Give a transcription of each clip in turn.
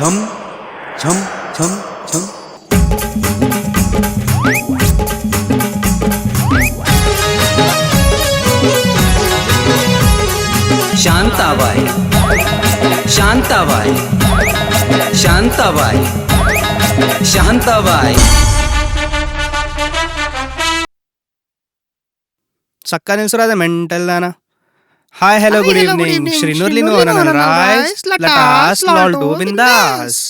ఝం ఝం ఝం ఝం. శాంతాబాయ్ శాంతాబాయ్ శాంతాబాయ్ శాంతాబాయ్. చక్కగా నిలుసురాదా మెంటల్ దానా. హాయ్ హలో గుడ్ ఈవినింగ్ శ్రీనూర్లి రైస్ లటాస్ లాల్ డు బిందాస్.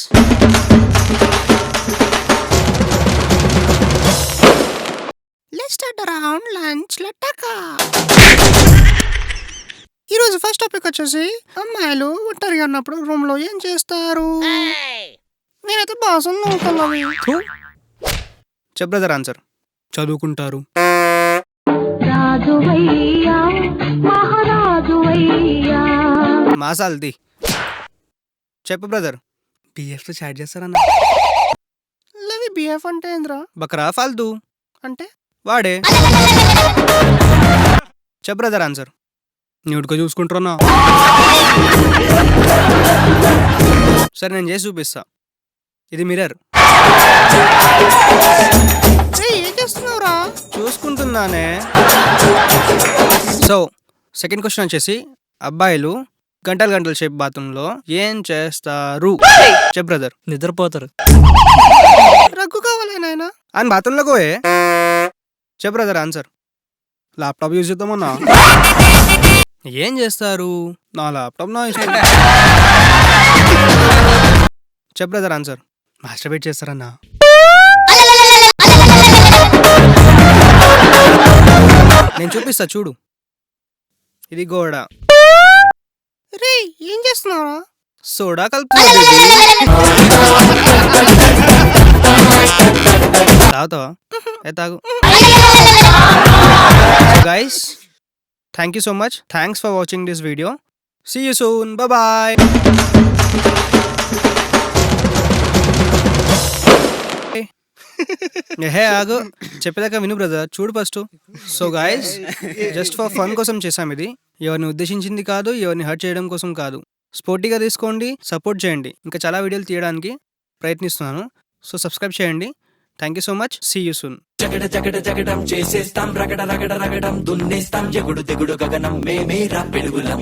లెట్స్ స్టార్ట్ అరౌండ్ లంచ్ లటాకా. ఈరోజు ఫస్ట్ టాపిక్ వచ్చేసి అమ్మాయిలు ఒంటరిగా ఉన్నప్పుడు రూమ్ లో ఏం చేస్తారు. నేనైతే బాసం నవ్వుతున్నాను. చెప్ బ్రదర్ ఆన్సర్. చదువుకుంటారు. మాసాల్ది చెప్పు బ్రదర్. బిఎఫ్ తో చాట్ చేస్తారన్న. లవి బిఎఫ్ అంటే ఏంద్రా? బకరా ఫాల్తూ అంటే వాడే. చెప్ బ్రదర్ ఆన్సర్. న్యూడ్గా చూసుకుంటున్నా. సరే నేను చేసి చూపిస్తా. ఇది మిర్రర్. ఏం చేస్తున్నావురా? చూసుకుంటున్నానే. సో సెకండ్ క్వశ్చన్ వచ్చేసి అబ్బాయిలు గంటలు గంటల సేపు బాత్రూంలో ఏం చేస్తారు? చెప్ బ్రదర్. నిద్రపోతారు. రగ్గు కావాలి నాయనా. అని బాత్రూంలోకి పోయే. చెప్ బ్రదర్ ఆన్సర్. ల్యాప్టాప్ యూజ్ చేద్దామన్నా. ఏం చేస్తారు? నా ల్యాప్టాప్ నా ఇష్టం. చెప్ బ్రదర్ ఆన్సర్. మాస్టర్బేట్ చేస్తారన్నా. నేను చూపిస్తా చూడు. ఇది గోడ. రే ఏం చేస్తున్నావురా? సోడా కలుపుతున్నా. తాగుతావా? ఏ తాగు. Guys thank you so much. Thanks for watching this video. See you soon. Bye. Hey ఆగు చెప్పేదాకా విను బ్రదర్. చూడు first. So guys just for fun కోసం చేసాం ఇది. ఎవరిని ఉద్దేశించింది కాదు, ఎవరిని హర్ట్ చేయడం కోసం కాదు. స్పోర్టీగా తీసుకోండి, సపోర్ట్ చేయండి. ఇంకా చాలా వీడియోలు తీయడానికి ప్రయత్నిస్తున్నాను. సో సబ్స్క్రైబ్ చేయండి. Thank you so much. See you soon. జగడ జగడ జగడం చేసేస్తాం రగడ రగడ రగడం దున్నేస్తాం ఎగుడు దిగుడు గగనం మేమేరా పెడుగులం.